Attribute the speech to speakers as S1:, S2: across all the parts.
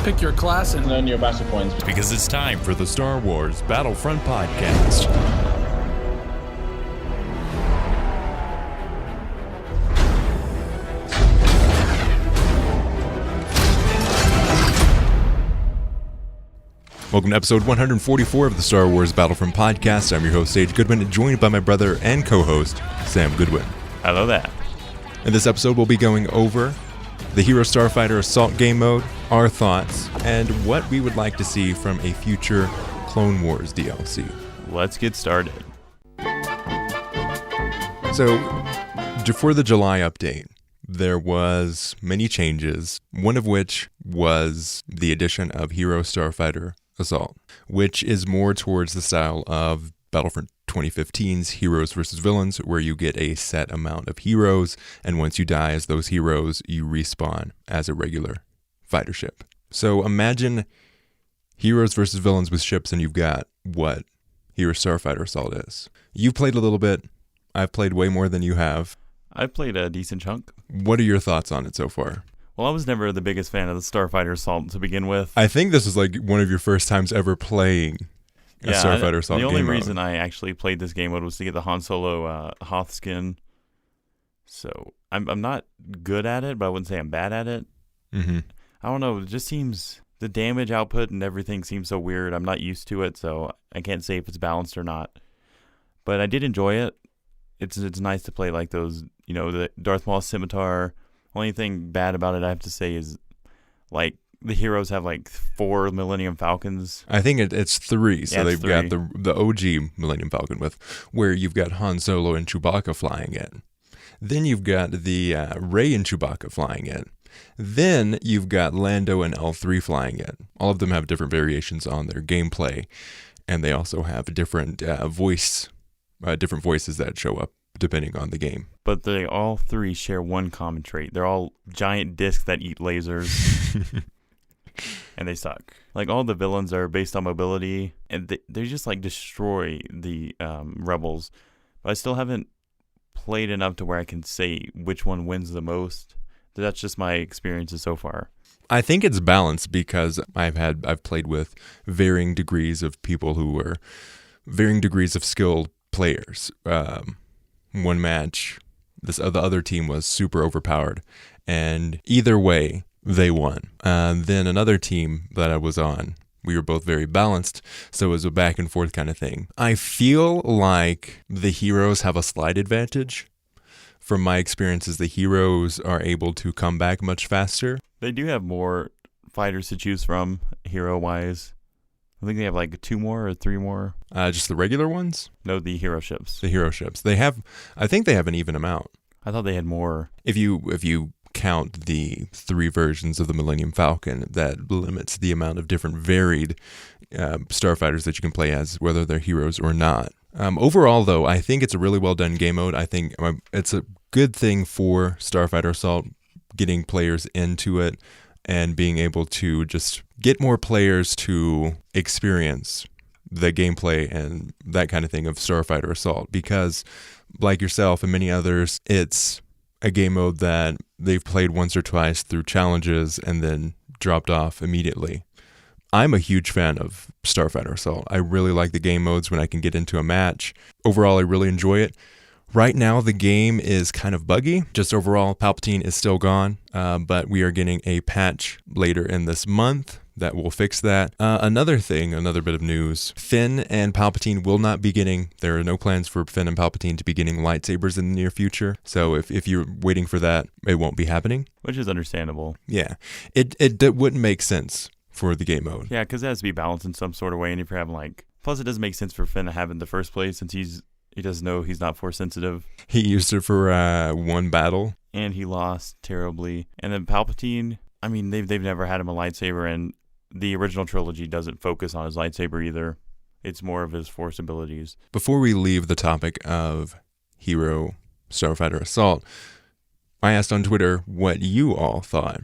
S1: Pick your class and
S2: earn your battle points.
S3: Because it's time for the Star Wars Battlefront podcast. Welcome to episode 144 of the Star Wars Battlefront podcast. I'm your host, Sage Goodwin, joined by my brother and co-host, Sam Goodwin.
S4: Hello there.
S3: In this episode, we'll be going over the Hero Starfighter Assault game mode, our thoughts, and what we would like to see from a future Clone Wars DLC.
S4: Let's get started.
S3: So, for the July update, there was many changes, one of which was the addition of Hero Starfighter Assault, which is more towards the style of Battlefront 2015's Heroes vs. Villains, where you get a set amount of heroes, and once you die as those heroes, you respawn as a regular fighter ship. So imagine Heroes vs. Villains with ships, and you've got what Hero Starfighter Assault is. You've played a little bit. I've played way more than you have.
S4: I've played a decent chunk.
S3: What are your thoughts on it so far?
S4: Well, I was never the biggest fan of the Starfighter Assault to begin with.
S3: I think this is like one of your first times ever playing a Starfighter Assault game mode.
S4: The only reason I actually played this game mode was to get the Han Solo Hoth skin. So I'm not good at it, but I wouldn't say I'm bad at it.
S3: Mm-hmm.
S4: I don't know. It just seems the damage output and everything seems so weird. I'm not used to it, so I can't say if it's balanced or not. But I did enjoy it. It's nice to play like those, you know, the Darth Maul scimitar. Only thing bad about it, I have to say, is like the heroes have like 4 Millennium Falcons.
S3: I think it's 3. So they've
S4: 3.
S3: got the OG Millennium Falcon where you've got Han Solo and Chewbacca flying in. Then you've got the Rey and Chewbacca flying in. Then you've got Lando and L3 flying in. All of them have different variations on their gameplay, and they also have different voices that show up depending on the game.
S4: But they all 3 share one common trait. They're all giant discs that eat lasers, and they suck. Like, all the villains are based on mobility, and they just, like, destroy the rebels. But I still haven't played enough to where I can say which one wins the most. That's just my experiences so far.
S3: I think it's balanced because I've played with varying degrees of people who were varying degrees of skilled players. One match, the other team was super overpowered, and either way, they won. Then another team that I was on, we were both very balanced, so it was a back and forth kind of thing. I feel like the heroes have a slight advantage. From my experiences, the heroes are able to come back much faster.
S4: They do have more fighters to choose from, hero-wise. I think they have like 2 more or 3 more.
S3: Just the regular ones?
S4: No, the hero ships.
S3: The hero ships. I think they have an even amount.
S4: I thought they had more.
S3: If you count the 3 versions of the Millennium Falcon, that limits the amount of different varied starfighters that you can play as, whether they're heroes or not. Overall, though, I think it's a really well done game mode. I think it's a good thing for Starfighter Assault, getting players into it and being able to just get more players to experience the gameplay and that kind of thing of Starfighter Assault. Because, like yourself and many others, it's a game mode that they've played once or twice through challenges and then dropped off immediately. I'm a huge fan of Starfighter Assault. I really like the game modes when I can get into a match. Overall, I really enjoy it. Right now, the game is kind of buggy. Just overall, Palpatine is still gone, but we are getting a patch later in this month that will fix that. Another bit of news, Finn and Palpatine will not be getting, there are no plans for Finn and Palpatine to be getting lightsabers in the near future. So if you're waiting for that, it won't be happening.
S4: Which is understandable.
S3: Yeah, it wouldn't make sense for the game mode.
S4: Yeah, because it has to be balanced in some sort of way, and if you're having plus it doesn't make sense for Finn to have it in the first place since he doesn't know he's not force sensitive.
S3: He used it for one battle.
S4: And he lost terribly. And then Palpatine, I mean, they've never had him a lightsaber, and the original trilogy doesn't focus on his lightsaber either. It's more of his force abilities.
S3: Before we leave the topic of Hero Starfighter Assault, I asked on Twitter what you all thought.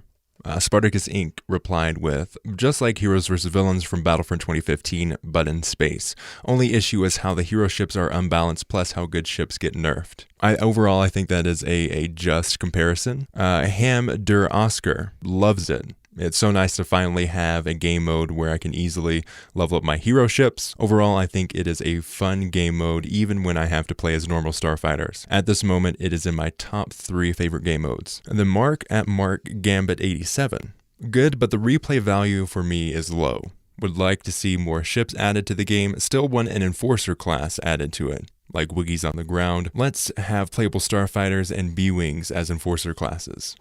S3: Spartacus Inc. replied with, just like Heroes vs. Villains from Battlefront 2015, but in space. Only issue is how the hero ships are unbalanced, plus how good ships get nerfed. Overall, I think that is a just comparison. Ham Der Oscar loves it. It's so nice to finally have a game mode where I can easily level up my hero ships. Overall, I think it is a fun game mode even when I have to play as normal starfighters. At this moment, it is in my top 3 favorite game modes. And then Mark at Mark Gambit 87. Good, but the replay value for me is low. Would like to see more ships added to the game. Still want an enforcer class added to it, like Wiggies on the ground. Let's have playable starfighters and B-Wings as enforcer classes.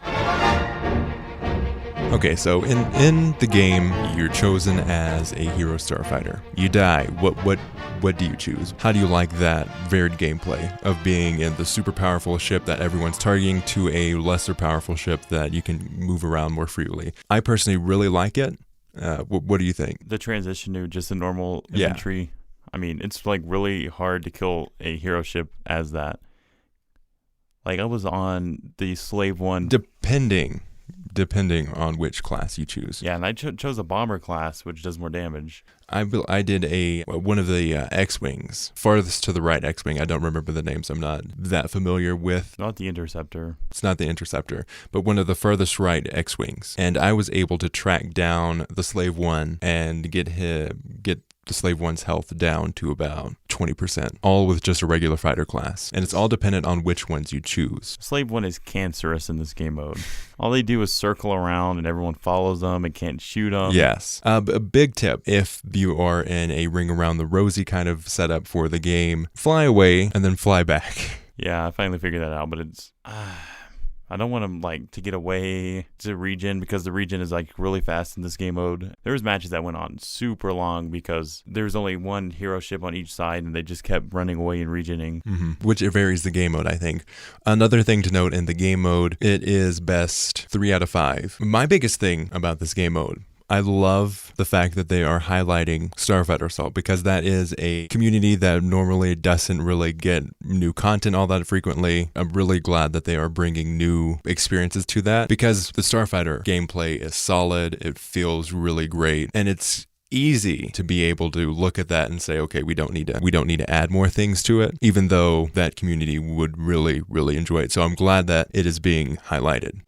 S3: Okay, so in the game, you're chosen as a Hero Starfighter. You die. What do you choose? How do you like that varied gameplay of being in the super powerful ship that everyone's targeting to a lesser powerful ship that you can move around more freely? I personally really like it. What do you think?
S4: The transition to just a normal infantry. I mean, it's like really hard to kill a hero ship as that. Like I was on the Slave 1. Depending on which class you choose.
S3: Yeah,
S4: and I chose a bomber class, which does more damage.
S3: I did one of the X-Wings, farthest to the right X-Wing. I don't remember the names. I'm not that familiar with.
S4: Not the Interceptor.
S3: It's not the Interceptor, but one of the furthest right X-Wings. And I was able to track down the Slave 1 and get the Slave 1's health down to about 20%, all with just a regular fighter class. And it's all dependent on which ones you choose.
S4: Slave 1 is cancerous in this game mode. All they do is circle around and everyone follows them and can't shoot them.
S3: Yes. A big tip, if you are in a ring around the rosy kind of setup for the game, fly away and then fly back.
S4: Yeah, I finally figured that out, but it's... I don't want to get away to regen because the regen is really fast in this game mode. There was matches that went on super long because there was only one hero ship on each side and they just kept running away and regening.
S3: Mm-hmm. Which it varies the game mode, I think. Another thing to note in the game mode, it is best 3 out of 5. My biggest thing about this game mode, I love the fact that they are highlighting Starfighter Assault because that is a community that normally doesn't really get new content all that frequently. I'm really glad that they are bringing new experiences to that because the Starfighter gameplay is solid, it feels really great, and it's easy to be able to look at that and say, okay, we don't need to add more things to it, even though that community would really, really enjoy it. So I'm glad that it is being highlighted.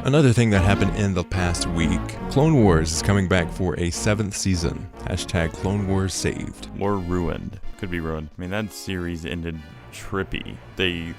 S3: Another thing that happened in the past week, Clone Wars is coming back for a 7th season. # Clone Wars saved.
S4: Or ruined. Could be ruined. I mean, that series ended trippy. They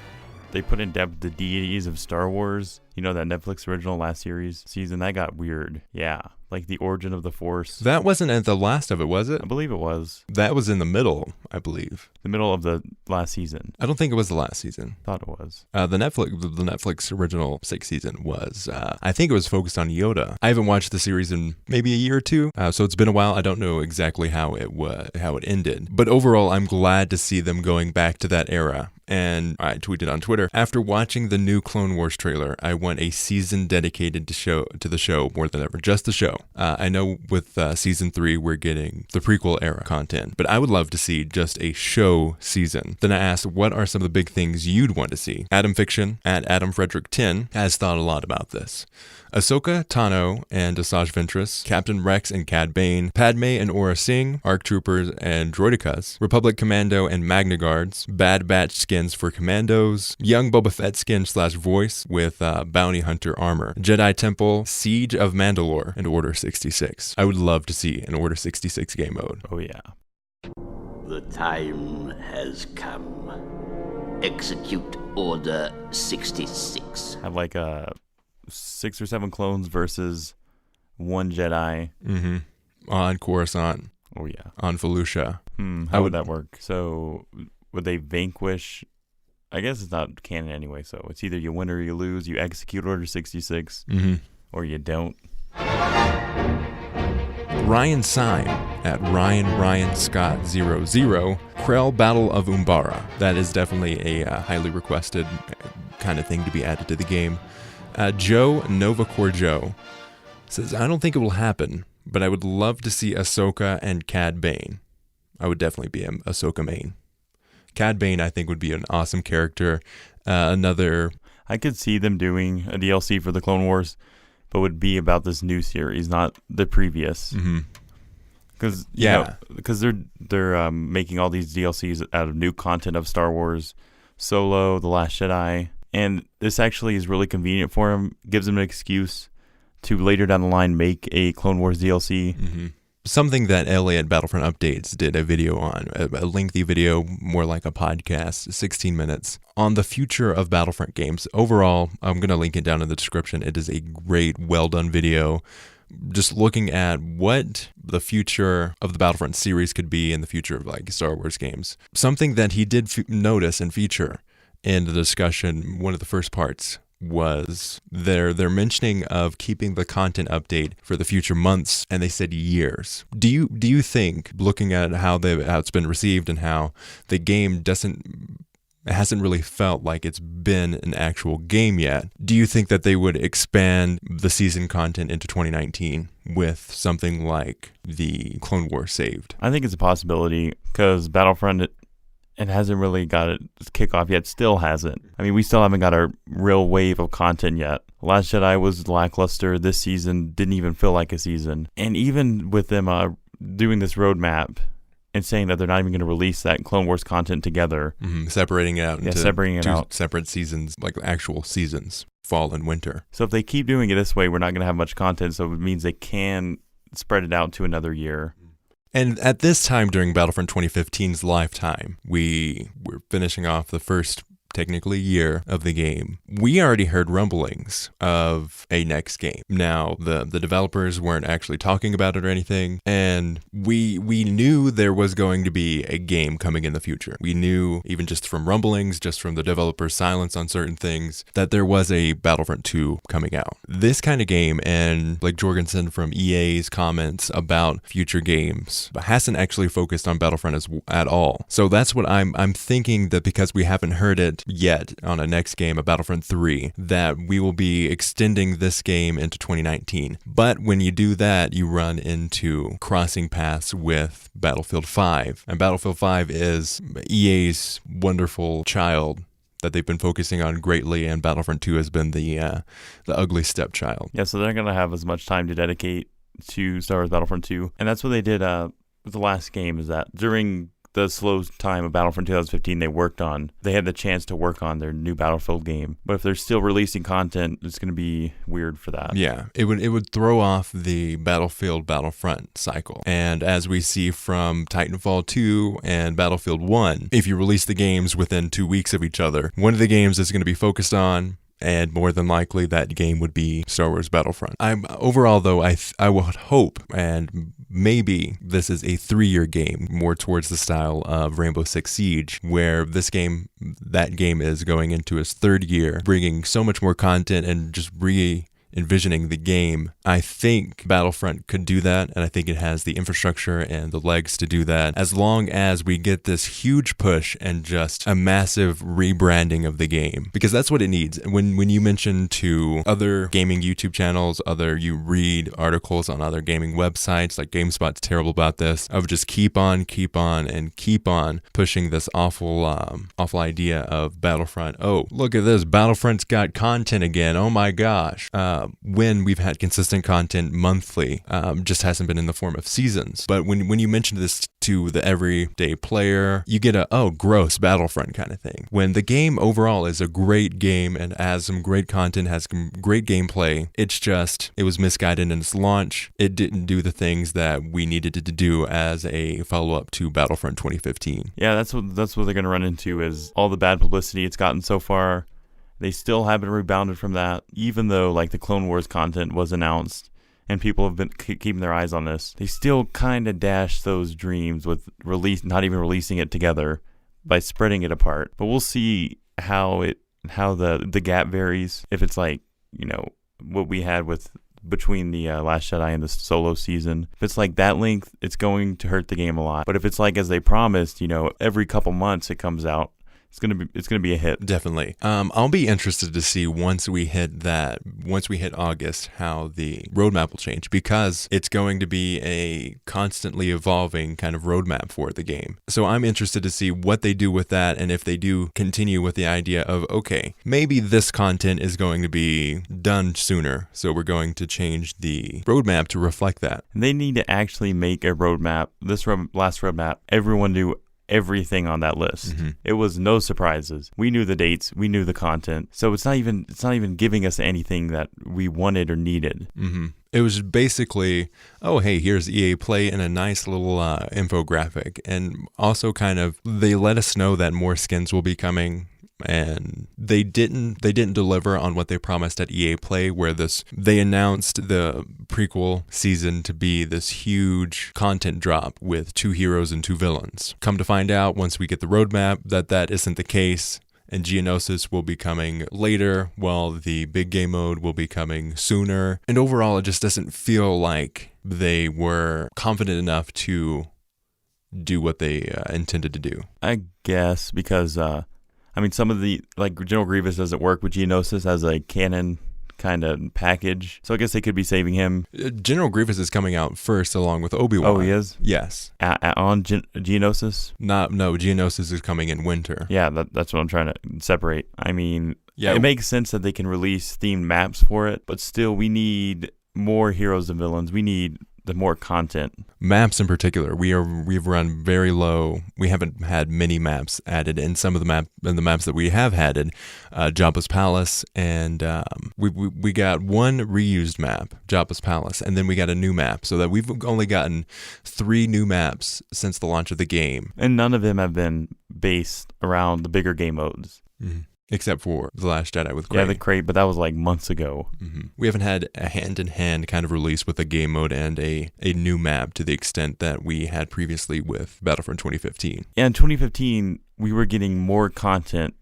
S4: put in depth the deities of Star Wars. You know, that Netflix original last season, that got weird. Yeah, like the origin of the Force.
S3: That wasn't at the last of it, was it?
S4: I believe it was.
S3: That was in the middle, I believe.
S4: The middle of the last season.
S3: I don't think it was the last season.
S4: Thought it was.
S3: The Netflix original 6th season was, I think it was focused on Yoda. I haven't watched the series in maybe a year or two, so it's been a while. I don't know exactly how it ended. But overall, I'm glad to see them going back to that era. And I tweeted on Twitter, after watching the new Clone Wars trailer, I want a season dedicated to the show more than ever. Just the show. I know with season 3, we're getting the prequel era content, but I would love to see just a show season. Then I asked, what are some of the big things you'd want to see? Adam Fiction at Adam Frederick 10 has thought a lot about this. Ahsoka, Tano, and Asajj Ventress, Captain Rex and Cad Bane, Padme and Aurra Sing, ARC Troopers and Droidekas, Republic Commando and Magna Guards, Bad Batch skins for Commandos, young Boba Fett skin / voice with Bounty Hunter armor, Jedi Temple, Siege of Mandalore, and Order 66. I would love to see an Order 66 game mode.
S4: Oh yeah.
S1: The time has come. Execute Order 66.
S4: Have 6 or 7 clones versus 1 Jedi.
S3: Mm-hmm. On Coruscant.
S4: Oh, yeah.
S3: On Felucia.
S4: How would that work? So, would they vanquish? I guess it's not canon anyway, so it's either you win or you lose. You execute Order 66, or you don't.
S3: Ryan Syme at Ryan Scott 00. Krell Battle of Umbara. That is definitely a highly requested kind of thing to be added to the game. Joe Novacore Joe says, I don't think it will happen, but I would love to see Ahsoka and Cad Bane. I would definitely be an Ahsoka main. Cad Bane, I think, would be an awesome character.
S4: I could see them doing a DLC for the Clone Wars, but would be about this new series, not the previous. Because they're making all these DLCs out of new content of Star Wars, Solo, The Last Jedi. And this actually is really convenient for him, gives him an excuse to later down the line make a Clone Wars DLC.
S3: Mm-hmm. Something that Elliot Battlefront Updates did a video on, a lengthy video, more like a podcast, 16 minutes, on the future of Battlefront games. Overall, I'm going to link it down in the description. It is a great, well-done video, just looking at what the future of the Battlefront series could be in the future of like Star Wars games. Something that he did notice and feature in the discussion, one of the first parts, was their mentioning of keeping the content update for the future months, and they said years. Do you think, looking at how it's been received and how the game hasn't really felt like it's been an actual game yet, do you think that they would expand the season content into 2019 with something like the Clone Wars saved?
S4: I think it's a possibility, because Battlefront, it hasn't really got its kickoff yet. Still hasn't. I mean, we still haven't got a real wave of content yet. Last Jedi was lackluster. This season didn't even feel like a season. And even with them doing this roadmap and saying that they're not even going to release that Clone Wars content together.
S3: Mm-hmm. Separating it out into two separate seasons, like actual seasons, fall and winter.
S4: So if they keep doing it this way, we're not going to have much content. So it means they can spread it out to another year.
S3: And at this time during Battlefront 2015's lifetime, we were finishing off the first, technically, year of the game. We already heard rumblings of a next game. Now, the developers weren't actually talking about it or anything, and we knew there was going to be a game coming in the future. We knew, even just from rumblings, just from the developers' silence on certain things, that there was a Battlefront 2 coming out. This kind of game, and like Jorgensen from EA's comments about future games, hasn't actually focused on Battlefront at all. So that's what I'm thinking, that because we haven't heard it yet on a next game, a Battlefront 3, that we will be extending this game into 2019. But when you do that, you run into crossing paths with Battlefield 5. And Battlefield 5 is EA's wonderful child that they've been focusing on greatly, and Battlefront 2 has been the ugly stepchild.
S4: Yeah, so they're going to have as much time to dedicate to Star Wars Battlefront 2. And that's what they did with the last game, is that during the slow time of Battlefront 2015 they had the chance to work on their new Battlefield game. But if they're still releasing content, it's going to be weird for that.
S3: Yeah, it would throw off the Battlefield Battlefront cycle. And as we see from Titanfall 2 and Battlefield 1, if you release the games within 2 weeks of each other, one of the games is going to be focused on, and more than likely that game would be Star Wars Battlefront. Overall, though, I would hope, and maybe this is a 3-year game, more towards the style of Rainbow Six Siege, where that game is going into its 3rd year, bringing so much more content and just envisioning the game. I think Battlefront could do that, and I think it has the infrastructure and the legs to do that, as long as we get this huge push and just a massive rebranding of the game, because that's what it needs. When you mention to other gaming YouTube channels, you read articles on other gaming websites, like GameSpot's terrible about this, of just keep on pushing this awful idea of Battlefront. Oh, look at this, Battlefront's got content again, oh my gosh. When we've had consistent content monthly, just hasn't been in the form of seasons. But when you mention this to the everyday player, you get a gross Battlefront kind of thing. When the game overall is a great game and has some great content, has some great gameplay, it was misguided in its launch. It didn't do the things that we needed it to do as a follow-up to Battlefront 2015.
S4: Yeah, that's what they're going to run into, is all the bad publicity it's gotten so far. They still haven't rebounded from that, even though like the Clone Wars content was announced and people have been keeping their eyes on this. They still kind of dash those dreams with not even releasing it together, by spreading it apart. But we'll see how the gap varies. If it's like, what we had between the Last Jedi and the Solo season. If it's like that length, it's going to hurt the game a lot. But if it's like as they promised, every couple months it comes out, it's gonna be a hit.
S3: Definitely. I'll be interested to see once we hit August, how the roadmap will change, because it's going to be a constantly evolving kind of roadmap for the game. So I'm interested to see what they do with that, and if they do continue with the idea of, okay, maybe this content is going to be done sooner, so we're going to change the roadmap to reflect that.
S4: They need to actually make a roadmap. This last roadmap, everyone knew everything on that list.
S3: Mm-hmm.
S4: It was no surprises. We knew the dates, we knew the content, so it's not even giving us anything that we wanted or needed.
S3: Mm-hmm. It was basically, oh, hey, here's EA Play in a nice little infographic. And also kind of, they let us know that more skins will be coming. And they didn't deliver on what they promised at EA Play, where they announced the prequel season to be this huge content drop with 2 heroes and 2 villains. Come to find out, once we get the roadmap, that isn't the case. And Geonosis will be coming later, while the big game mode will be coming sooner. And overall, it just doesn't feel like they were confident enough to do what they intended to do.
S4: I guess because, some of the, like, General Grievous doesn't work with Geonosis as a canon kind of package. So I guess they could be saving him.
S3: General Grievous is coming out first along with Obi-Wan.
S4: Oh, he is?
S3: Yes.
S4: On Geonosis?
S3: No, Geonosis is coming in winter.
S4: Yeah, that's what I'm trying to separate. I mean,
S3: yeah,
S4: it makes sense that they can release themed maps for it, but still we need more heroes and villains. We need the more content.
S3: Maps in particular, we've run very low. We haven't had many maps added, and some of the maps that we have added, Jabba's Palace, and we got one reused map, Jabba's Palace, and then we got a new map, so that we've only gotten 3 new maps since the launch of the game,
S4: and none of them have been based around the bigger game modes.
S3: Mm-hmm. Except for The Last Jedi with Crate.
S4: Yeah, the Crate, but that was like months ago.
S3: Mm-hmm. We haven't had a hand-in-hand kind of release with a game mode and a new map to the extent that we had previously with Battlefront 2015.
S4: Yeah, in 2015, we were getting more content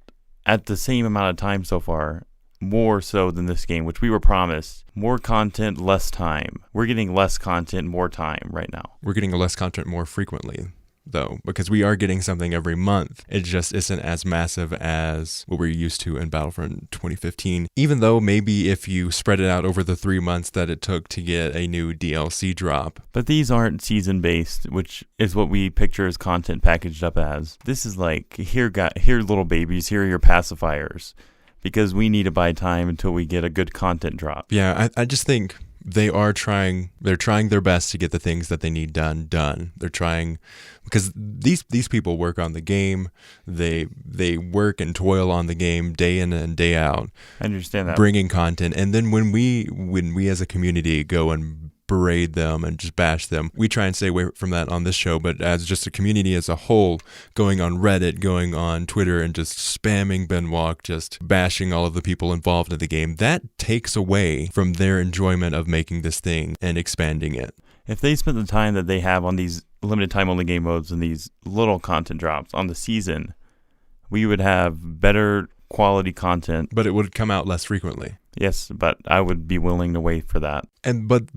S4: at the same amount of time so far, more so than this game, which we were promised. More content, less time. We're getting less content, more time right now.
S3: We're getting less content more frequently, though, because we are getting something every month. It just isn't as massive as what we're used to in Battlefront 2015, even though maybe if you spread it out over the 3 months that it took to get a new DLC drop.
S4: But these aren't season-based, which is what we picture as content packaged up as. This is like, here little babies, here are your pacifiers, because we need to buy time until we get a good content drop.
S3: Yeah, I just think they're trying their best to get the things that they need done. They're trying, because these people work on the game. They work and toil on the game day in and day out.
S4: I understand that.
S3: Bringing content. And then when we as a community go and berate them and just bash them, we try and stay away from that on this show, but as just a community as a whole, going on Reddit, going on Twitter, and just spamming Benwalk, just bashing all of the people involved in the game, that takes away from their enjoyment of making this thing and expanding it.
S4: If they spent the time that they have on these limited time only game modes and these little content drops on the season, we would have better quality content.
S3: But it would come out less frequently.
S4: Yes, but I would be willing to wait for that.
S3: And but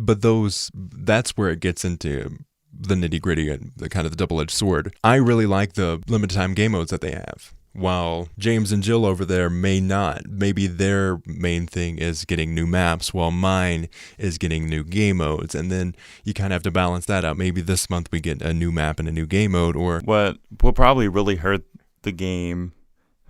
S3: that's where it gets into the nitty-gritty and the kind of the double-edged sword. I really like the limited time game modes that they have, while James and Jill over there may not. Maybe their main thing is getting new maps, while mine is getting new game modes. And then you kind of have to balance that out. Maybe this month we get a new map and a new game mode, or
S4: what will probably really hurt the game,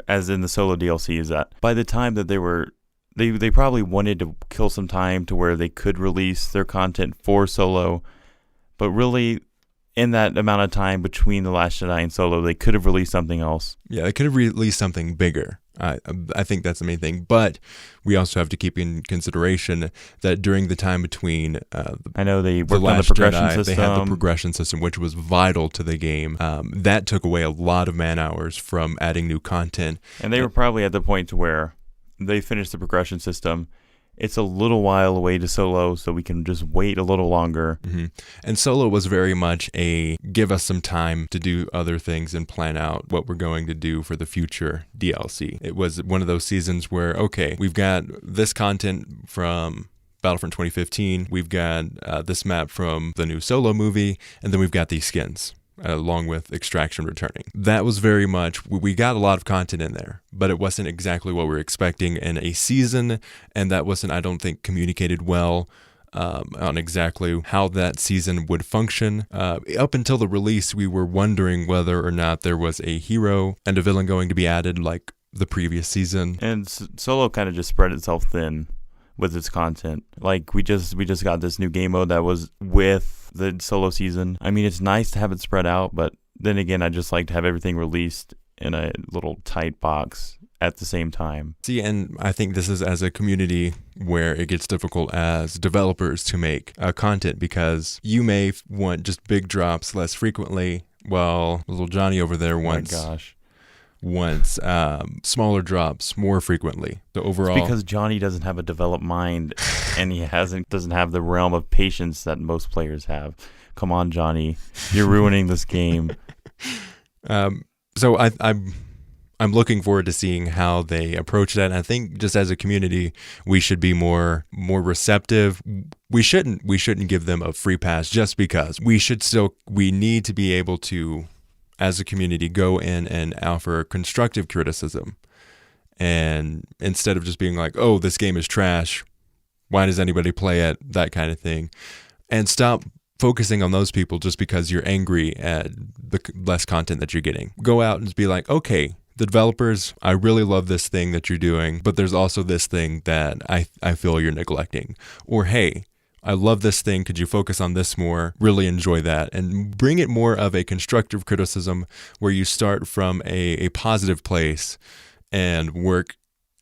S4: as in the solo DLC, is that by the time that they probably wanted to kill some time to where they could release their content for solo, but really in that amount of time between The Last Jedi and solo, they could have released something else.
S3: Yeah, they could have released something bigger. I think that's the main thing. But we also have to keep in consideration that during the time between
S4: I know they worked on the progression
S3: Jedi,
S4: system.
S3: They had the progression system, which was vital to the game. That took away a lot of man hours from adding new content.
S4: And they were probably at the point to where they finished the progression system. It's a little while away to solo, so we can just wait a little longer.
S3: Mm-hmm. And solo was very much a give us some time to do other things and plan out what we're going to do for the future DLC. It was one of those seasons where, okay, we've got this content from Battlefront 2015, we've got this map from the new Solo movie, and then we've got these skins, along with Extraction returning. That was very much, we got a lot of content in there, but it wasn't exactly what we were expecting in a season, and that wasn't, I don't think, communicated well on exactly how that season would function. Up until the release, we were wondering whether or not there was a hero and a villain going to be added like the previous season.
S4: And Solo kind of just spread itself thin with its content. Like we just got this new game mode that was with the Solo season. I mean, it's nice to have it spread out, but then again, I just like to have everything released in a little tight box at the same time.
S3: See, and I think this is as a community where it gets difficult as developers to make content, because you may want just big drops less frequently, while little Johnny over there wants smaller drops more frequently. So overall,
S4: it's because Johnny doesn't have a developed mind, and he doesn't have the realm of patience that most players have. Come on, Johnny, you're ruining this game.
S3: So I'm looking forward to seeing how they approach that. And I think just as a community, we should be more receptive. We shouldn't give them a free pass just because. We need to be able to, as a community, go in and offer constructive criticism. And instead of just being like, oh, this game is trash, why does anybody play it? That kind of thing. And stop focusing on those people just because you're angry at the less content that you're getting. Go out and just be like, okay, the developers, I really love this thing that you're doing, but there's also this thing that I feel you're neglecting. Or, hey, I love this thing. Could you focus on this more? Really enjoy that. And bring it more of a constructive criticism where you start from a positive place and work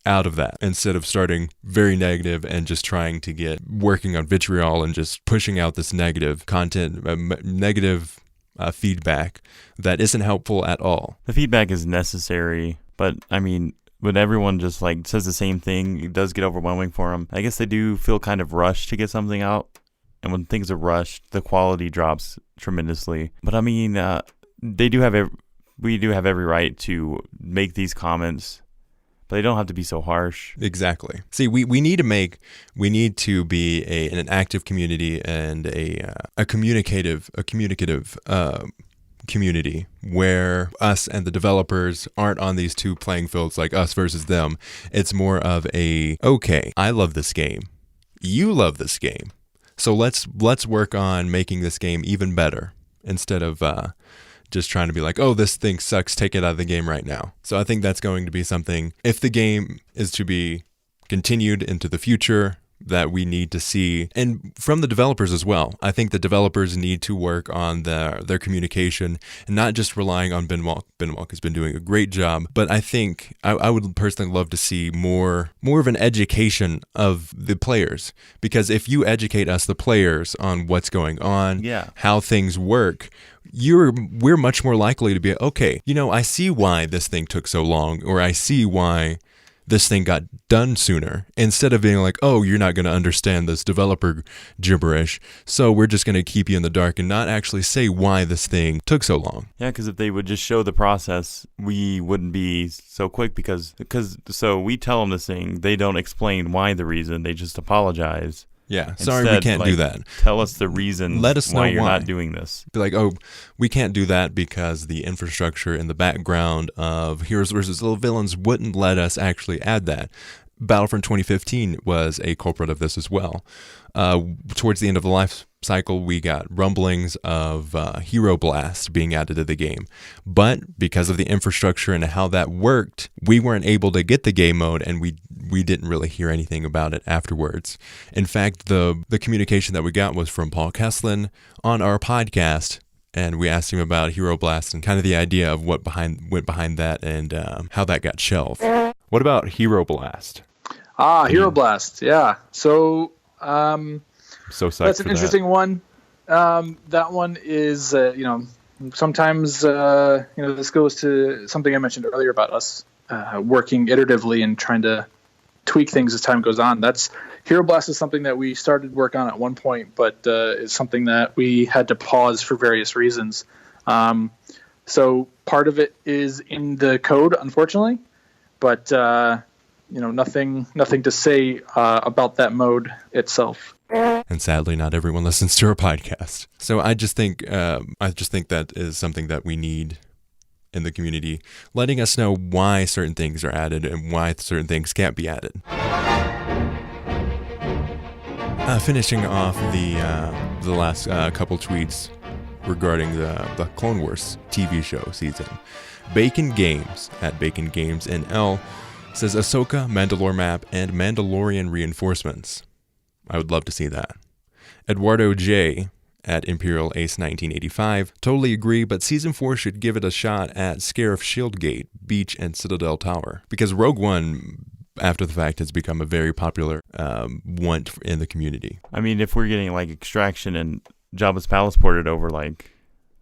S3: out of that, instead of starting very negative and just working on vitriol and just pushing out this negative content, negative feedback that isn't helpful at all.
S4: The feedback is necessary, but I mean, when everyone just like says the same thing, it does get overwhelming for them. I guess they do feel kind of rushed to get something out, and when things are rushed, the quality drops tremendously. But I mean, we do have every right to make these comments, but they don't have to be so harsh.
S3: Exactly. See, we need to be an active community and a communicative community where us and the developers aren't on these two playing fields, like us versus them. It's more of okay, I love this game, you love this game, so let's work on making this game even better, instead of just trying to be like, oh, this thing sucks, take it out of the game right now. So I think that's going to be something, if the game is to be continued into the future, that we need to see. And from the developers as well. I think the developers need to work on their communication and not just relying on Ben Walk. Ben Walk has been doing a great job, but I think I would personally love to see more of an education of the players, because if you educate us, the players, on what's going on, how things work, we're much more likely to be, okay, I see why this thing took so long, or I see why this thing got done sooner, instead of being like, oh, you're not going to understand this developer gibberish, so we're just going to keep you in the dark and not actually say why this thing took so long.
S4: Yeah, because if they would just show the process, we wouldn't be so quick, because so we tell them this thing, they don't explain why the reason, they just apologize.
S3: Yeah, sorry, we can't do that.
S4: Tell us the reason.
S3: Let us know
S4: why you're not doing this.
S3: Be like, oh, we can't do that because the infrastructure in the background of Heroes vs. Little Villains wouldn't let us actually add that. Battlefront 2015 was a culprit of this as well. Towards the end of the life cycle, we got rumblings of Hero Blast being added to the game. But because of the infrastructure and how that worked, we weren't able to get the game mode, and we didn't really hear anything about it afterwards. In fact, the communication that we got was from Paul Kesslin on our podcast, and we asked him about Hero Blast and kind of the idea of what went behind that, and how that got shelved. What about Hero Blast?
S2: Hero Blast, yeah. So
S3: that's
S2: an interesting one. That one is, sometimes, this goes to something I mentioned earlier about us working iteratively and trying to tweak things as time goes on. Hero Blast is something that we started work on at one point, but it's something that we had to pause for various reasons. So part of it is in the code, unfortunately, but nothing to say about that mode itself.
S3: And sadly, not everyone listens to our podcast. So I just think that is something that we need in the community, letting us know why certain things are added and why certain things can't be added. Finishing off the last couple tweets regarding the Clone Wars TV show season. Bacon Games at Bacon Games NL says Ahsoka, Mandalore map, and Mandalorian reinforcements. I would love to see that. Eduardo J at Imperial Ace 1985. Totally agree, but Season 4 should give it a shot at Scarif Shieldgate, Beach, and Citadel Tower. Because Rogue One, after the fact, has become a very popular want in the community.
S4: I mean, if we're getting like Extraction and Jabba's Palace ported over, like,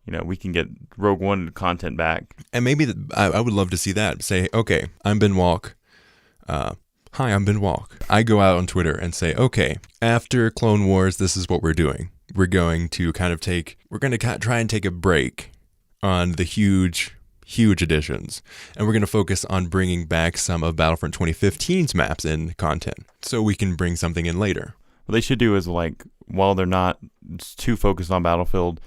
S4: you know, we can get Rogue One content back.
S3: And maybe I would love to see that. Say, okay, I'm Ben Walk. Hi, I'm Ben Walk. I go out on Twitter and say, okay, after Clone Wars, this is what we're doing. We're going to try and take a break on the huge additions. And we're going to focus on bringing back some of Battlefront 2015's maps and content so we can bring something in later.
S4: What they should do is, like, while they're not too focused on Battlefield,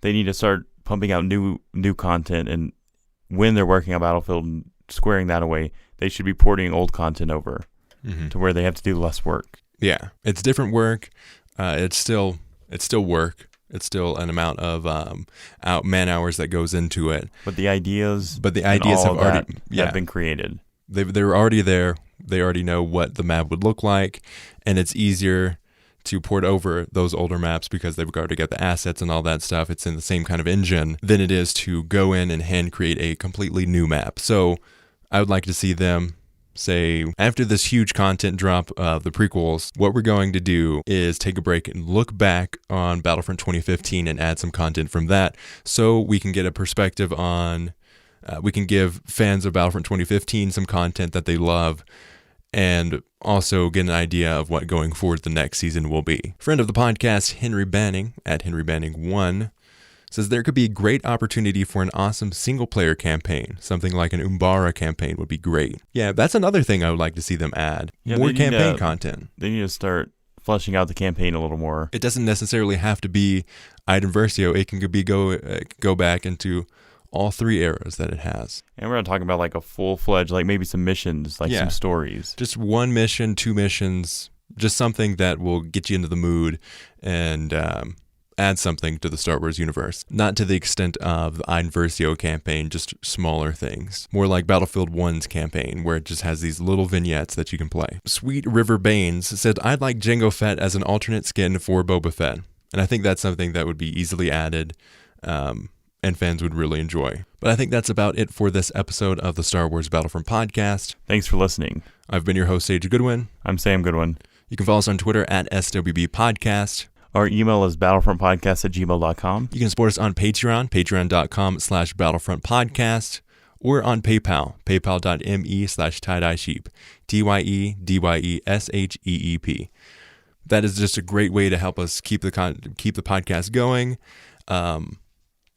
S4: they need to start pumping out new content. And when they're working on Battlefield and squaring that away, they should be porting old content over to where they have to do less work.
S3: Yeah, it's different work. It's still work. It's still an amount of man hours that goes into it.
S4: But the ideas
S3: have
S4: been created.
S3: They're already there. They already know what the map would look like, and it's easier to port over those older maps because they've already got the assets and all that stuff. It's in the same kind of engine than it is to go in and hand create a completely new map. So I would like to see them say, after this huge content drop of the prequels, what we're going to do is take a break and look back on Battlefront 2015 and add some content from that so we can get a perspective on, we can give fans of Battlefront 2015 some content that they love and also get an idea of what going forward the next season will be. Friend of the podcast, Henry Banning, at Henry Banning 1, says there could be a great opportunity for an awesome single-player campaign. Something like an Umbara campaign would be great. Yeah, that's another thing I would like to see them add. More campaign content.
S4: They need to start fleshing out the campaign a little more.
S3: It doesn't necessarily have to be Iden Versio. It can be go back into all three eras that it has.
S4: And we're not talking about like a full-fledged, like maybe some missions, like some stories.
S3: Just one mission, 2 missions, just something that will get you into the mood and add something to the Star Wars universe. Not to the extent of the Iden Versio campaign, just smaller things. More like Battlefield 1's campaign, where it just has these little vignettes that you can play. Sweet River Baines said, I'd like Jango Fett as an alternate skin for Boba Fett. And I think that's something that would be easily added and fans would really enjoy. But I think that's about it for this episode of the Star Wars Battlefront podcast.
S4: Thanks for listening.
S3: I've been your host, Sage Goodwin.
S4: I'm Sam Goodwin.
S3: You can follow us on Twitter at SWBP Podcast.
S4: Our email is battlefrontpodcast@gmail.com.
S3: You can support us on Patreon, patreon.com/battlefrontpodcast, or on PayPal, paypal.me/tie-dye-sheep, TYEDYESHEEP. That is just a great way to help us keep the podcast going.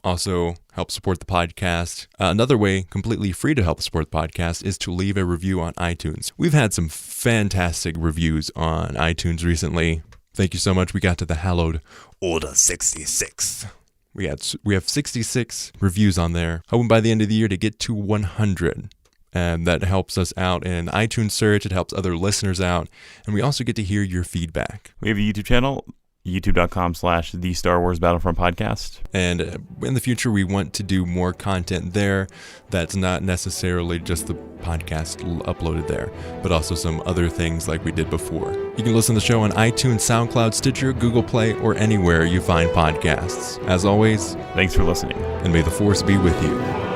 S3: Also help support the podcast. Another way, completely free to help support the podcast, is to leave a review on iTunes. We've had some fantastic reviews on iTunes recently. Thank you so much. We got to the hallowed Order 66. We have 66 reviews on there. Hoping by the end of the year to get to 100. And that helps us out in iTunes search. It helps other listeners out. And we also get to hear your feedback.
S4: We have a YouTube channel, youtube.com/the Star Wars Battlefront podcast.
S3: And in the future, we want to do more content there that's not necessarily just the podcast uploaded there, but also some other things like we did before. You can listen to the show on iTunes, SoundCloud, Stitcher, Google Play, or anywhere you find podcasts. As always,
S4: thanks for listening.
S3: And may the Force be with you.